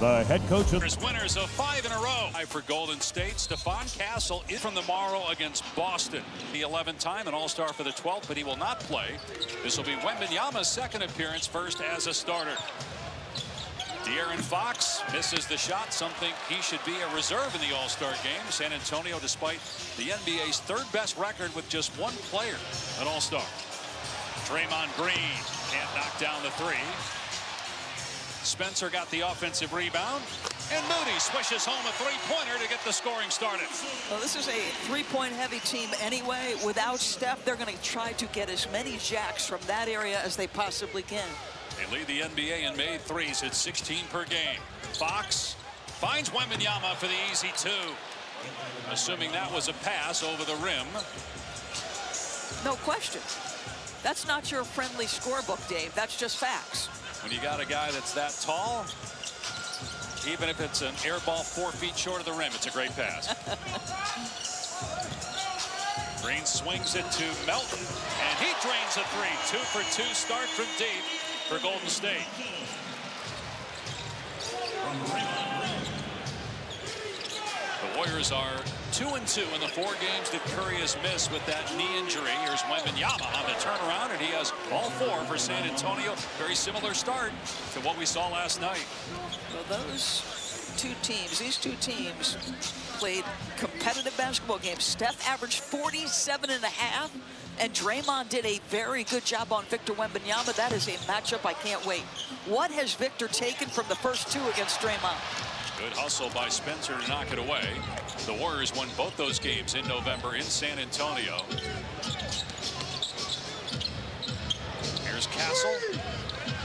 the head coach of winners of 5 in a row. For Golden State, Stephon Castle in from tomorrow against Boston. The 11th time, an all-star for the 12th, but he will not play. This will be Wembanyama's second appearance, first as a starter. De'Aaron Fox misses the shot, something he should be a reserve in the All-Star game. San Antonio, despite the NBA's third-best record with just one player, an All-Star. Draymond Green can't knock down the three. Spencer got the offensive rebound, and Moody swishes home a three-pointer to get the scoring started. Well, this is a three-point heavy team anyway. Without Steph, they're going to try to get as many jacks from that area as they possibly can. They lead the NBA in made threes at 16 per game. Fox finds Wembanyama for the easy two. Assuming that was a pass over the rim. No question. That's not your friendly scorebook, Dave. That's just facts. When you got a guy that's that tall, even if it's an air ball 4 feet short of the rim, it's a great pass. Green swings it to Melton, and he drains a three. 2 for 2 start from deep for Golden State. The Warriors are 2-2 in the 4 games that Curry has missed with that knee injury. Here's Wembanyama on the turnaround, and he has all 4 for San Antonio. Very similar start to what we saw last night. Well, these two teams played competitive basketball games. Steph averaged 47.5, and Draymond did a very good job on Victor Wembanyama. That is a matchup I can't wait. What has Victor taken from the first 2 against Draymond? Good hustle by Spencer to knock it away. The Warriors won both those games in November in San Antonio. Here's Castle.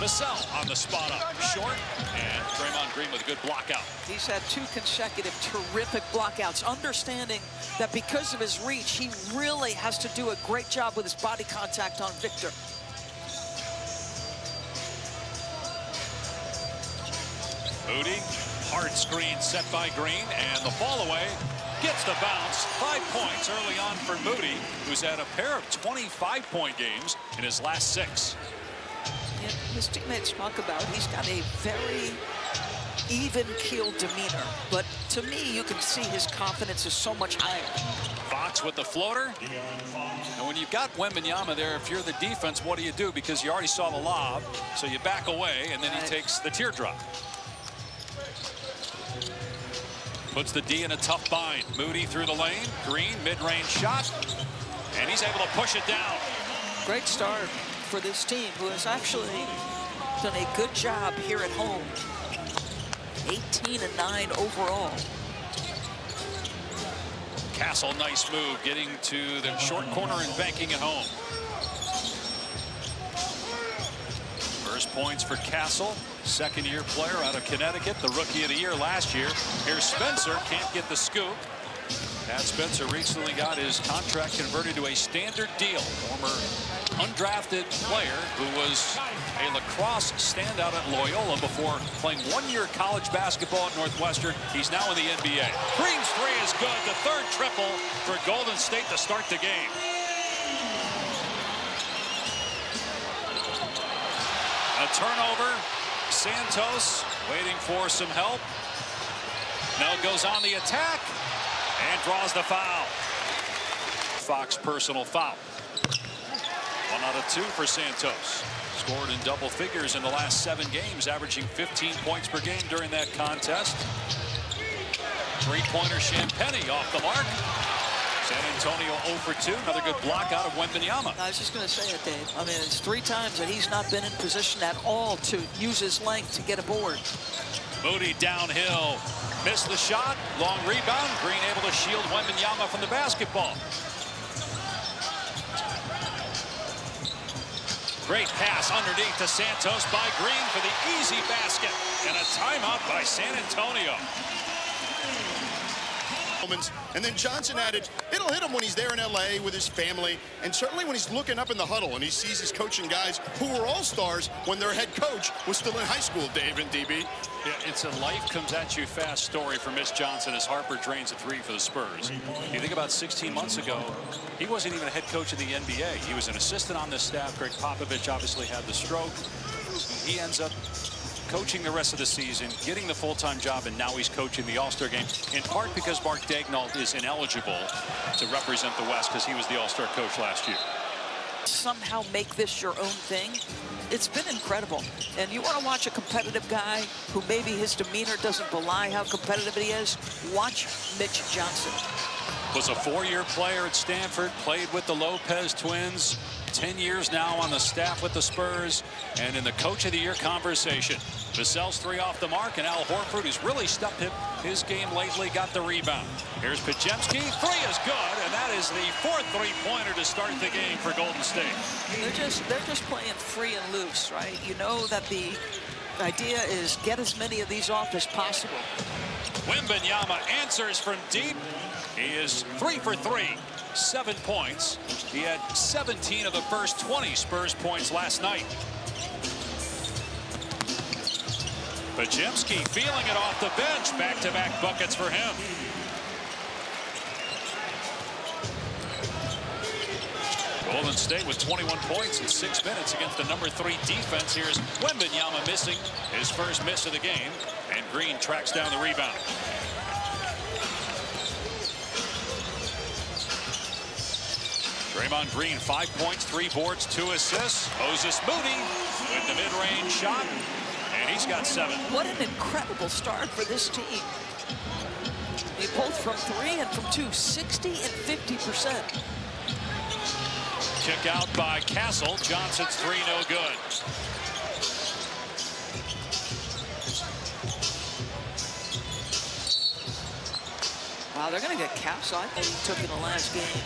Vassell on the spot up short, and Draymond Green with a good block out. He's had 2 consecutive terrific blockouts, understanding that because of his reach, he really has to do a great job with his body contact on Victor. Moody, hard screen set by Green, and the fall away gets the bounce. 5 points early on for Moody, who's had a pair of 25-point games in his last 6. His teammates talk about he's got a very even-keeled demeanor, but to me you can see his confidence is so much higher. Fox with the floater, and when you've got Wembanyama there, if you're the defense, what do? Because you already saw the lob, so you back away, and then he takes the teardrop. Puts the D in a tough bind. Moody through the lane. Green, mid-range shot, and he's able to push it down. Great start for this team, who has actually done a good job here at home. 18-9 overall. Castle, nice move, getting to the short corner and banking it home. First points for Castle, second-year player out of Connecticut, the Rookie of the Year last year. Here's Spencer, can't get the scoop. Pat Spencer recently got his contract converted to a standard deal. Former undrafted player who was a lacrosse standout at Loyola before playing 1-year college basketball at Northwestern. He's now in the NBA. Green's three is good. The third triple for Golden State to start the game. A turnover. Santos waiting for some help. Now goes on the attack and draws the foul. Fox personal foul. 1 out of 2 for Santos. Scored in double figures in the last 7 games, averaging 15 points per game during that contest. Three-pointer Champagnie off the mark. San Antonio 0 for 2. Another good block out of Wembanyama. I was just going to say it, Dave. I mean, it's 3 times that he's not been in position at all to use his length to get a board. Moody downhill. Missed the shot. Long rebound. Green able to shield Wembanyama from the basketball. Great pass underneath to Santos by Green for the easy basket. And a timeout by San Antonio. And then Johnson added, it'll hit him when he's there in LA with his family, and certainly when he's looking up in the huddle and he sees his coaching guys who were all-stars when their head coach was still in high school, Dave and DB. Yeah, it's a life comes at you fast story for Mitch Johnson as Harper drains a 3 for the Spurs. You think about 16 months ago, he wasn't even a head coach in the NBA. He was an assistant on this staff. Greg Popovich obviously had the stroke. He ends up coaching the rest of the season, getting the full-time job, and now he's coaching the All-Star game, in part because Mark Daigneault is ineligible to represent the West because he was the All-Star coach last year. Somehow make this your own thing. It's been incredible. And you want to watch a competitive guy who maybe his demeanor doesn't belie how competitive he is? Watch Mitch Johnson. Was a 4-year player at Stanford, played with the Lopez twins, 10 years now on the staff with the Spurs, and in the Coach of the Year conversation. Vassell's 3 off the mark, and Al Horford, who's really stepped up his game lately, got the rebound. Here's Podziemski, 3 is good, and that is the 4th three-pointer to start the game for Golden State. They're just playing free and loose, right? You know that the idea is get as many of these off as possible. Wembanyama answers from deep. He is 3 for 3, 7 points. He had 17 of the first 20 Spurs points last night. Podziemski feeling it off the bench. Back-to-back buckets for him. Golden State with 21 points in 6 minutes against the number 3 defense. Here's Wembanyama missing his first miss of the game, and Green tracks down the rebound. Draymond Green, 5 points, 3 boards, 2 assists. Moses Moody with the mid-range shot, and he's got 7. What an incredible start for this team. They both from 3 and from 2, 60 and 50%. Kick out by Castle. Johnson's 3, no good. Wow, they're going to get caps on. He took in the last game.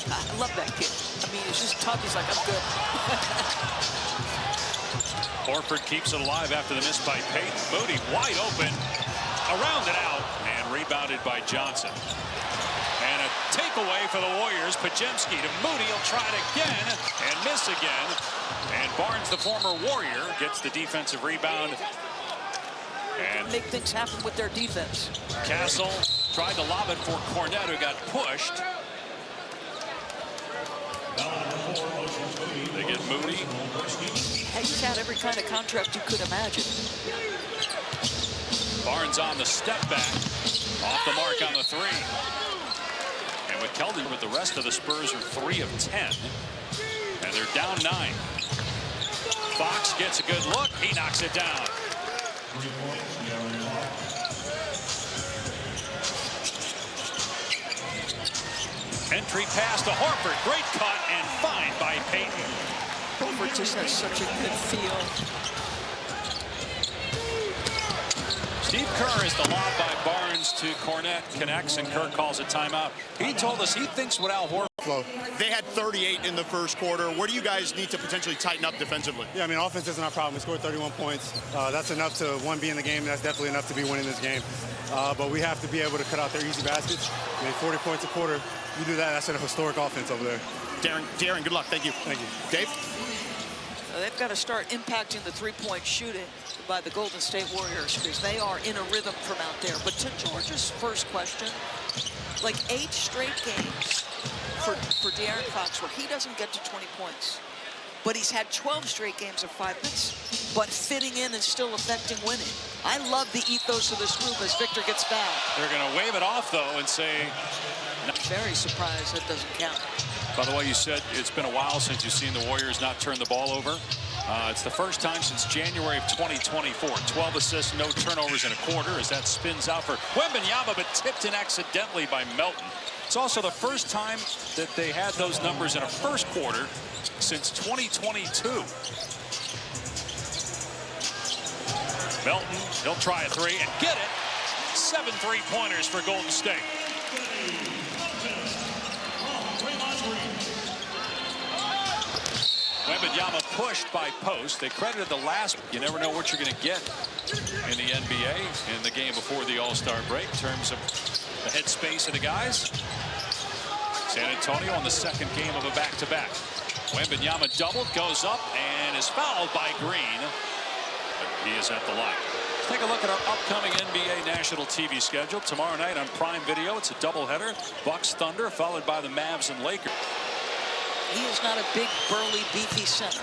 I love that kid. I mean, he's just tough. He's like, I'm good. Horford keeps it alive after the miss by Payton. Moody wide open. Around it out. And rebounded by Johnson. And a takeaway for the Warriors. Podziemski to Moody. He'll try it again and miss again. And Barnes, the former Warrior, gets the defensive rebound. And make things happen with their defense. Castle tried to lob it for Cornette, who got pushed. They get Moody. He's had every kind of contract you could imagine. Barnes on the step back. Off the mark on the 3. And with Keldon, with the rest of the Spurs are 3 of 10. And they're down 9. Fox gets a good look. He knocks it down. Entry pass to Horford. Great cut and fine by Payton. Horford just has such a good feel. Steve Kerr is the lob by Barnes to Cornette. Connects, and Kerr calls a timeout. He told us he thinks what Al Horford. They had 38 in the first quarter. Where do you guys need to potentially tighten up defensively? Yeah, I mean, offense isn't our problem. We scored 31 points. That's enough to, one, be in the game. That's definitely enough to be winning this game. But we have to be able to cut out their easy baskets. I mean, 40 points a quarter. You do that, that's a historic offense over there. Darren, good luck. Thank you. Thank you. Dave? They've got to start impacting the three-point shooting by the Golden State Warriors because they are in a rhythm from out there. But to George's first question, like 8 straight games for De'Aaron Fox where he doesn't get to 20 points. But he's had 12 straight games of 5 minutes, but fitting in and still affecting winning. I love the ethos of this group as Victor gets fouled. They're going to wave it off, though, and say... Very surprised that doesn't count. By the way, you said it's been a while since you've seen the Warriors not turn the ball over. It's the first time since January of 2024. 12 assists, no turnovers in a quarter as that spins out for Wembanyama, but tipped in accidentally by Melton. It's also the first time that they had those numbers in a first quarter since 2022. Melton, he'll try a 3 and get it. 7 3-pointers for Golden State. Wembanyama pushed by post. They credited the last. You never know what you're going to get in the NBA in the game before the All-Star break in terms of the headspace of the guys. San Antonio on the second game of a back-to-back. Wembanyama doubled, goes up, and is fouled by Green. But he is at the line. Let's take a look at our upcoming NBA national TV schedule. Tomorrow night on Prime Video, it's a doubleheader. Bucks Thunder, followed by the Mavs and Lakers. He is not a big, burly, beefy center.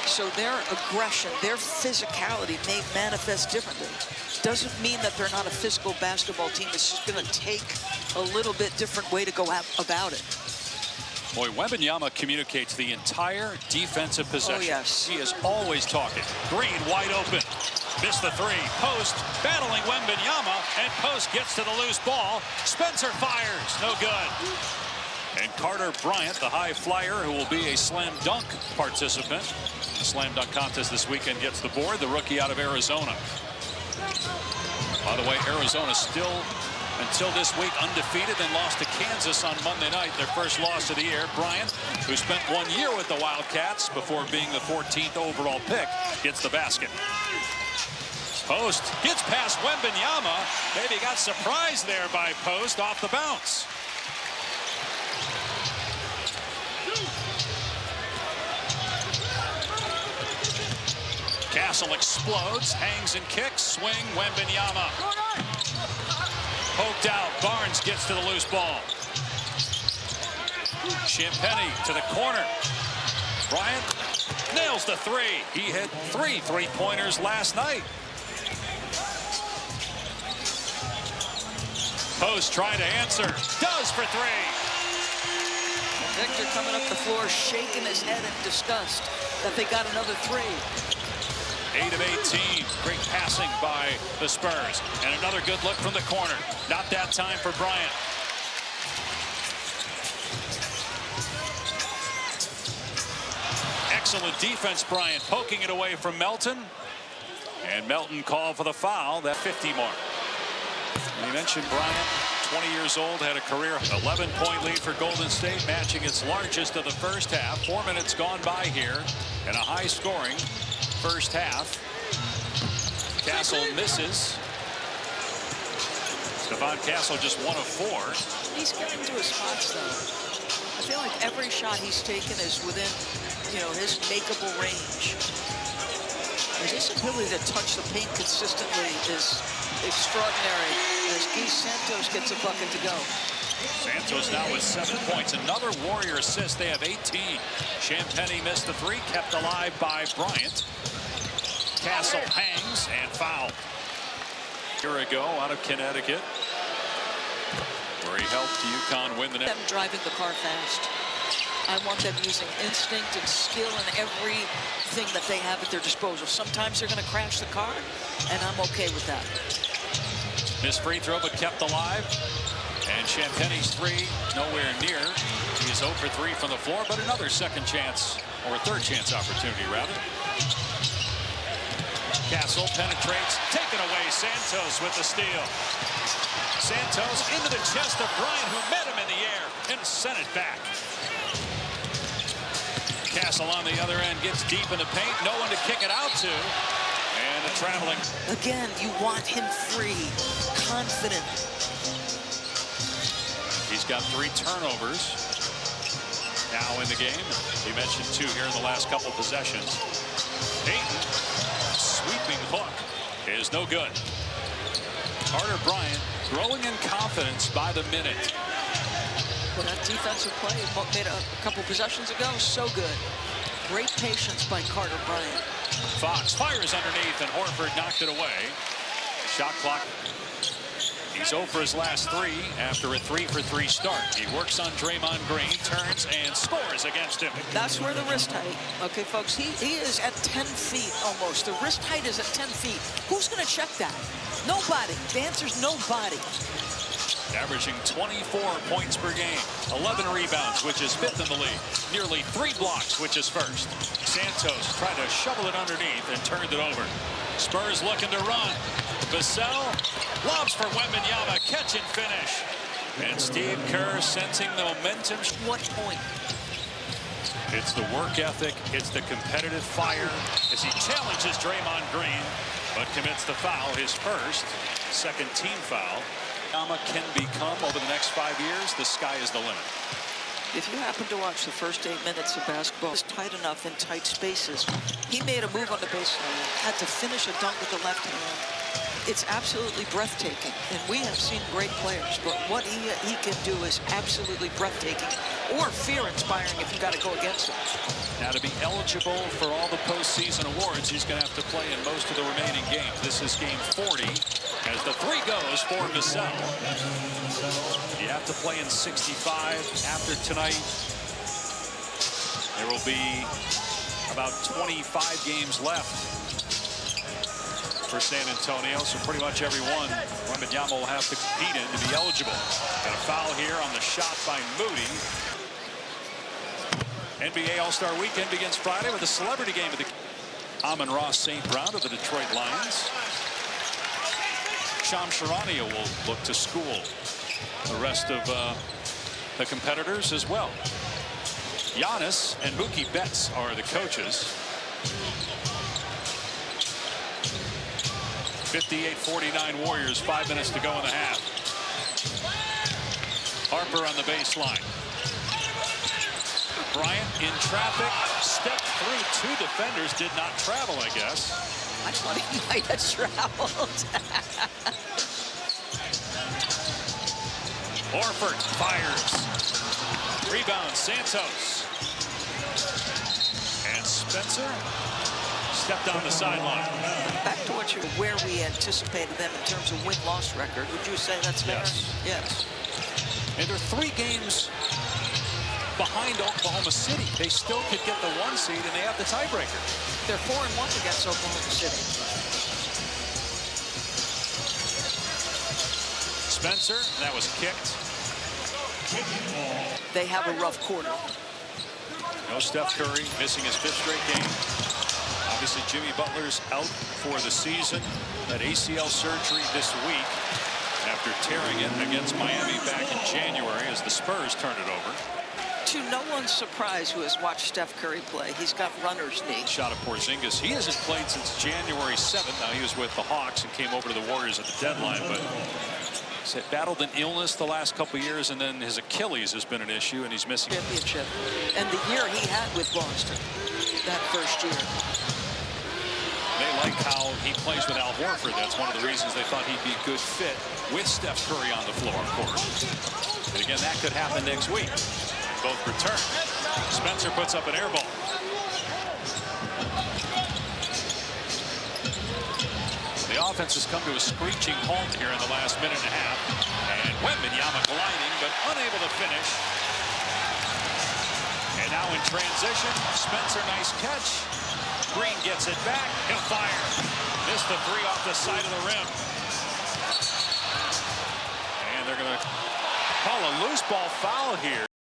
So their aggression, their physicality may manifest differently. Doesn't mean that they're not a physical basketball team. It's just going to take a little bit different way to go about it. Boy, Wembanyama communicates the entire defensive possession. Oh, yes. He is always talking. Green wide open. Missed the three. Post battling Wembanyama, and Post gets to the loose ball. Spencer fires. No good. And Carter Bryant, the high flyer, who will be a slam dunk participant. The slam dunk contest this weekend gets the board. The rookie out of Arizona. By the way, Arizona still, until this week, undefeated, and lost to Kansas on Monday night, their first loss of the year. Bryant, who spent 1 year with the Wildcats before being the 14th overall pick, gets the basket. Post gets past Wembanyama. Maybe got surprised there by Post off the bounce. Castle explodes, hangs and kicks, swing, Wembanyama. Poked out, Barnes gets to the loose ball. Champagnie to the corner. Bryant nails the three. He hit 3 3-pointers last night. Post trying to answer, does for three. Victor coming up the floor, shaking his head in disgust that they got another three. 8 of 18. Great passing by the Spurs. And another good look from the corner. Not that time for Bryant. Excellent defense, Bryant. Poking it away from Melton. And Melton called for the foul. That 50 mark. We mentioned Bryant, 20 years old, had a career 11-point lead for Golden State, matching its largest of the first half. 4 minutes gone by here, and a high-scoring first half. Castle misses. Stephon Castle just 1 of 4. He's getting to his spots, though. I feel like every shot he's taken is within, his makeable range. And his ability to touch the paint consistently is extraordinary as Guy Santos gets a bucket to go. Santos now with 7 points. Another Warrior assist. They have 18. Champagnie missed the three, kept alive by Bryant. Castle hangs and fouled. A year ago out of Connecticut, where he helped UConn win the net. Them driving the car fast. I want them using instinct and skill in everything that they have at their disposal. Sometimes they're going to crash the car, and I'm okay with that. Missed free throw, but kept alive. And Champagnie's three nowhere near. He is 0 for 3 from the floor, but another second chance, or third chance opportunity, rather. Castle penetrates, taken away. Santos with the steal. Santos into the chest of Bryant, who met him in the air and sent it back. Castle on the other end gets deep in the paint, no one to kick it out to. And the traveling. Again, you want him free, confident. He's got 3 turnovers now in the game. He mentioned 2 here in the last couple possessions. Ayton, sweeping hook is no good. Carter Bryant growing in confidence by the minute. Well, that defensive play made a couple possessions ago, so good. Great patience by Carter Bryant. Fox fires underneath, and Horford knocked it away. Shot clock. He's 0 for his last 3 after a 3 for 3 start. He works on Draymond Green, turns and scores against him. That's where the wrist height. Okay, folks, he is at 10 feet almost. The wrist height is at 10 feet. Who's going to check that? Nobody. The answer's nobody. Averaging 24 points per game, 11 rebounds, which is 5th in the league. Nearly 3 blocks, which is 1st. Santos tried to shovel it underneath and turned it over. Spurs looking to run. Vassell lobs for Wembanyama, catch and finish. And Steve Kerr sensing the momentum. What point? It's the work ethic, it's the competitive fire as he challenges Draymond Green, but commits the foul, his first, second team foul. Wembanyama can become, over the next 5 years, the sky is the limit. If you happen to watch the first 8 minutes of basketball, it's tight enough in tight spaces. He made a move on the baseline, had to finish a dunk with the left hand. It's absolutely breathtaking, and we have seen great players, but what he can do is absolutely breathtaking, or fear-inspiring if you got to go against him. Now, to be eligible for all the postseason awards, he's going to have to play in most of the remaining games. This is game 40 as the three goes for Vassell. You have to play in 65 after tonight. There will be about 25 games left for San Antonio, so pretty much every one Wembanyama will have to compete in to be eligible. Got a foul here on the shot by Moody. NBA All-Star Weekend begins Friday with a celebrity game of the Amon-Ra St. Brown of the Detroit Lions. Sham Charania will look to school the rest of the competitors as well. Giannis and Mookie Betts are the coaches. 58-49 Warriors, 5 minutes to go in the half. Harper on the baseline. Bryant in traffic, stepped through 2 defenders, did not travel, I guess. I thought he might have traveled. Horford fires. Rebound, Santos. And Spencer stepped on the sideline. Back to where we anticipated them in terms of win-loss record. Would you say that's fair? Yes. Yes. And they're 3 games behind Oklahoma City. They still could get the 1 seed, and they have the tiebreaker. They're 4-1 against Oklahoma City. Spencer, that was kicked. They have a rough quarter. No Steph Curry, missing his 5th straight game. Obviously, Jimmy Butler's out for the season. Had ACL surgery this week after tearing it against Miami back in January as the Spurs turned it over. To no one's surprise who has watched Steph Curry play, he's got runner's knee. Shot of Porzingis. He hasn't played since January 7th. Now, he was with the Hawks and came over to the Warriors at the deadline, but he's battled an illness the last couple of years, and then his Achilles has been an issue, and he's missing. Championship. And the year he had with Boston, that first year. They like how he plays with Al Horford. That's one of the reasons they thought he'd be a good fit with Steph Curry on the floor, of course. And again, that could happen next week. Both return. Spencer puts up an air ball. The offense has come to a screeching halt here in the last minute and a half. And Wembanyama gliding, but unable to finish. And now in transition, Spencer, nice catch. Green gets it back. He'll fire. Missed the 3 off the side of the rim. And they're going to call a loose ball foul here.